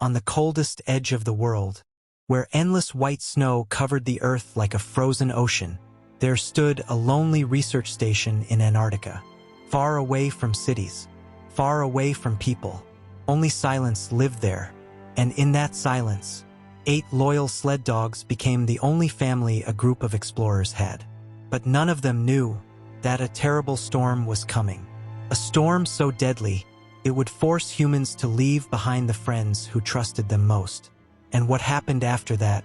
on the coldest edge of the world, where endless white snow covered the earth like a frozen ocean, there stood a lonely research station in Antarctica, far away from cities, far away from people. Only silence lived there, and in that silence, 8 loyal sled dogs became the only family a group of explorers had. But none of them knew that a terrible storm was coming. A storm so deadly, it would force humans to leave behind the friends who trusted them most. And what happened after that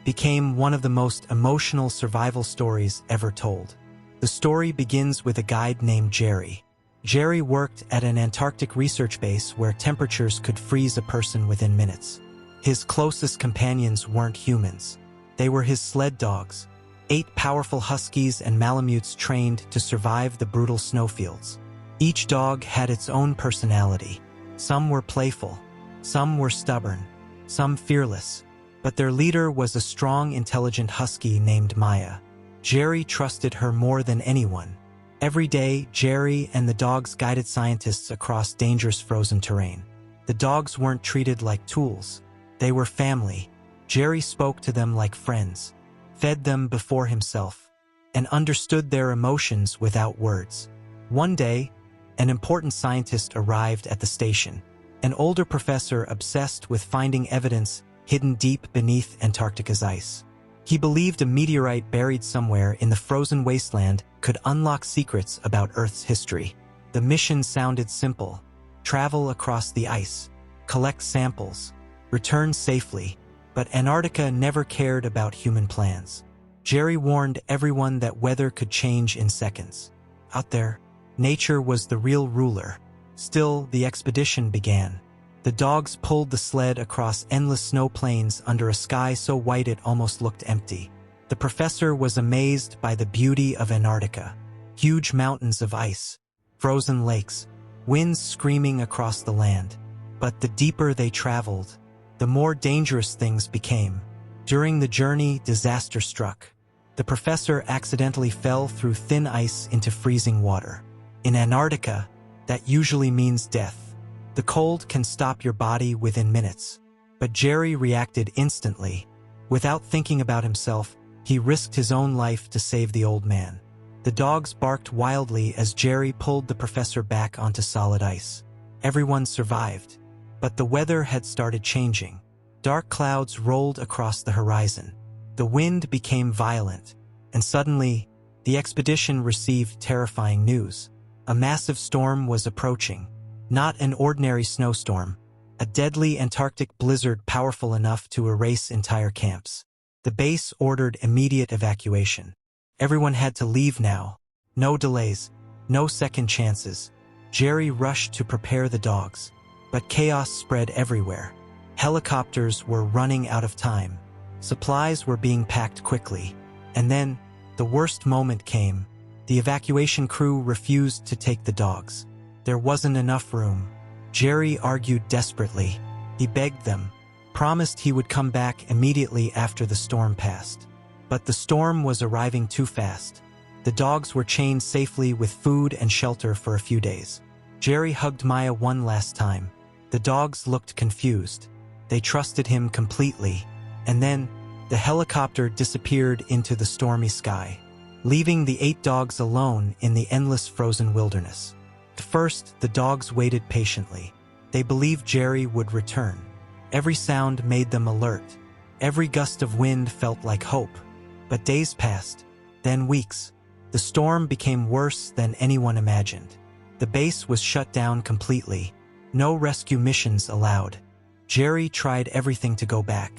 became one of the most emotional survival stories ever told. The story begins with a guide named Jerry. Jerry worked at an Antarctic research base where temperatures could freeze a person within minutes. His closest companions weren't humans. They were his sled dogs, 8 powerful huskies and malamutes trained to survive the brutal snowfields. Each dog had its own personality. Some were playful, some were stubborn, some fearless, but their leader was a strong, intelligent husky named Maya. Jerry trusted her more than anyone. Every day, Jerry and the dogs guided scientists across dangerous frozen terrain. The dogs weren't treated like tools. They were family. Jerry spoke to them like friends, fed them before himself, and understood their emotions without words. One day, an important scientist arrived at the station, an older professor obsessed with finding evidence hidden deep beneath Antarctica's ice. He believed a meteorite buried somewhere in the frozen wasteland could unlock secrets about Earth's history. The mission sounded simple: travel across the ice, collect samples, return safely. But Antarctica never cared about human plans. Jerry warned everyone that weather could change in seconds. Out there, nature was the real ruler. Still, the expedition began. The dogs pulled the sled across endless snow plains under a sky so white it almost looked empty. The professor was amazed by the beauty of Antarctica. Huge mountains of ice, frozen lakes, winds screaming across the land. But the deeper they traveled, the more dangerous things became. During the journey, disaster struck. The professor accidentally fell through thin ice into freezing water. In Antarctica, that usually means death. The cold can stop your body within minutes. But Jerry reacted instantly. Without thinking about himself, he risked his own life to save the old man. The dogs barked wildly as Jerry pulled the professor back onto solid ice. Everyone survived. But the weather had started changing. Dark clouds rolled across the horizon. The wind became violent. And suddenly, the expedition received terrifying news. A massive storm was approaching. Not an ordinary snowstorm. A deadly Antarctic blizzard powerful enough to erase entire camps. The base ordered immediate evacuation. Everyone had to leave now. No delays. No second chances. Jerry rushed to prepare the dogs. But chaos spread everywhere. Helicopters were running out of time. Supplies were being packed quickly. And then, the worst moment came. The evacuation crew refused to take the dogs. There wasn't enough room. Jerry argued desperately. He begged them, promised he would come back immediately after the storm passed. But the storm was arriving too fast. The dogs were chained safely with food and shelter for a few days. Jerry hugged Maya one last time. The dogs looked confused. They trusted him completely. And then, the helicopter disappeared into the stormy sky, leaving the 8 dogs alone in the endless frozen wilderness. At first, the dogs waited patiently. They believed Jerry would return. Every sound made them alert. Every gust of wind felt like hope. But days passed, then weeks. The storm became worse than anyone imagined. The base was shut down completely. No rescue missions allowed. Jerry tried everything to go back.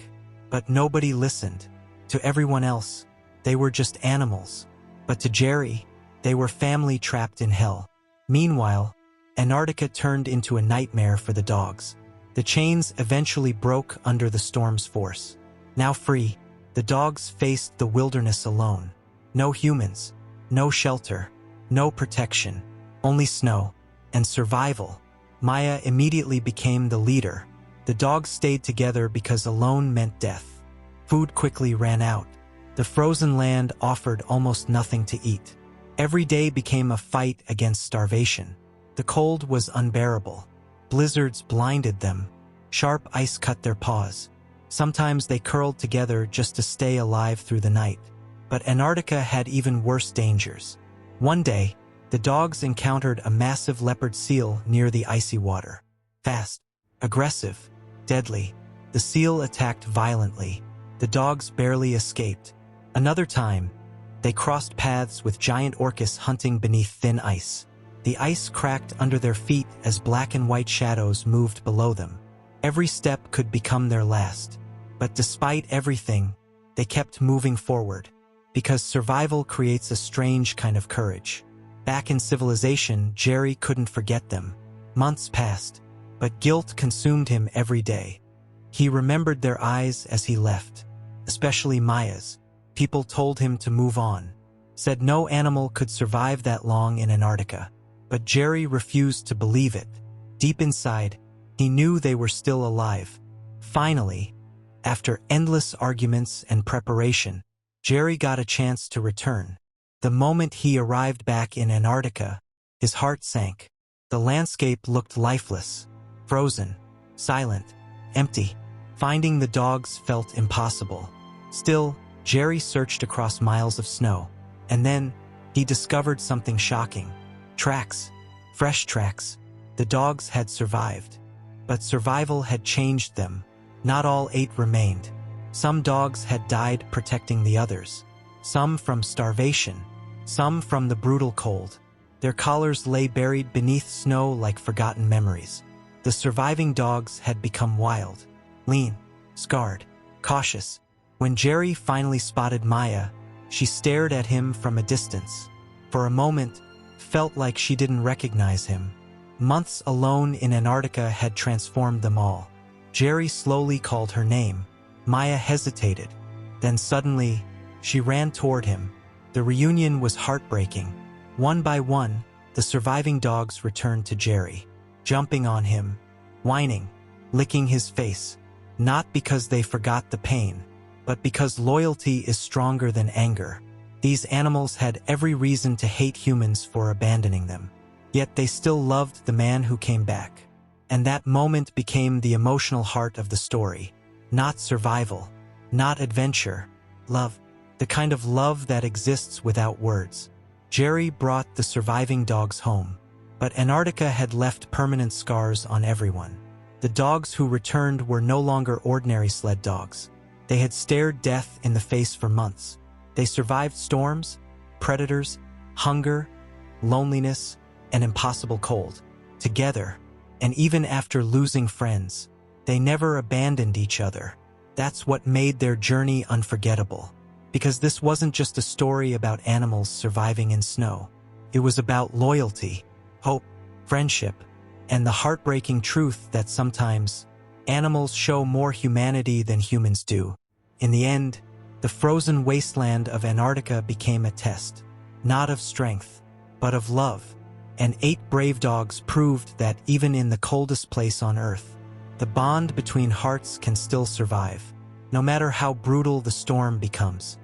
But nobody listened. To everyone else, they were just animals. But to Jerry, they were family trapped in hell. Meanwhile, Antarctica turned into a nightmare for the dogs. The chains eventually broke under the storm's force. Now free, the dogs faced the wilderness alone. No humans, no shelter, no protection, only snow and survival. Maya immediately became the leader. The dogs stayed together because alone meant death. Food quickly ran out. The frozen land offered almost nothing to eat. Every day became a fight against starvation. The cold was unbearable. Blizzards blinded them. Sharp ice cut their paws. Sometimes they curled together just to stay alive through the night. But Antarctica had even worse dangers. One day, the dogs encountered a massive leopard seal near the icy water. Fast, aggressive, deadly, the seal attacked violently. The dogs barely escaped. Another time, they crossed paths with giant orcas hunting beneath thin ice. The ice cracked under their feet as black and white shadows moved below them. Every step could become their last. But despite everything, they kept moving forward, because survival creates a strange kind of courage. Back in civilization, Jerry couldn't forget them. Months passed, but guilt consumed him every day. He remembered their eyes as he left, especially Maya's. People told him to move on, said no animal could survive that long in Antarctica. But Jerry refused to believe it. Deep inside, he knew they were still alive. Finally, after endless arguments and preparation, Jerry got a chance to return. The moment he arrived back in Antarctica, his heart sank. The landscape looked lifeless, frozen, silent, empty. Finding the dogs felt impossible. Still, Jerry searched across miles of snow. And then, he discovered something shocking. Tracks. Fresh tracks. The dogs had survived. But survival had changed them. Not all 8 remained. Some dogs had died protecting the others. Some from starvation. Some from the brutal cold. Their collars lay buried beneath snow like forgotten memories. The surviving dogs had become wild, lean, scarred, cautious. When Jerry finally spotted Maya, she stared at him from a distance. For a moment, felt like she didn't recognize him. Months alone in Antarctica had transformed them all. Jerry slowly called her name. Maya hesitated. Then suddenly, she ran toward him. The reunion was heartbreaking. One by one, the surviving dogs returned to Jerry, jumping on him, whining, licking his face, not because they forgot the pain, but because loyalty is stronger than anger. These animals had every reason to hate humans for abandoning them. Yet they still loved the man who came back. And that moment became the emotional heart of the story. Not survival, not adventure, love. The kind of love that exists without words. Jerry brought the surviving dogs home. But Antarctica had left permanent scars on everyone. The dogs who returned were no longer ordinary sled dogs. They had stared death in the face for months. They survived storms, predators, hunger, loneliness, and impossible cold. Together, and even after losing friends, they never abandoned each other. That's what made their journey unforgettable. Because this wasn't just a story about animals surviving in snow. It was about loyalty, hope, friendship, and the heartbreaking truth that sometimes animals show more humanity than humans do. In the end, the frozen wasteland of Antarctica became a test, not of strength, but of love. And 8 brave dogs proved that even in the coldest place on Earth, the bond between hearts can still survive, no matter how brutal the storm becomes.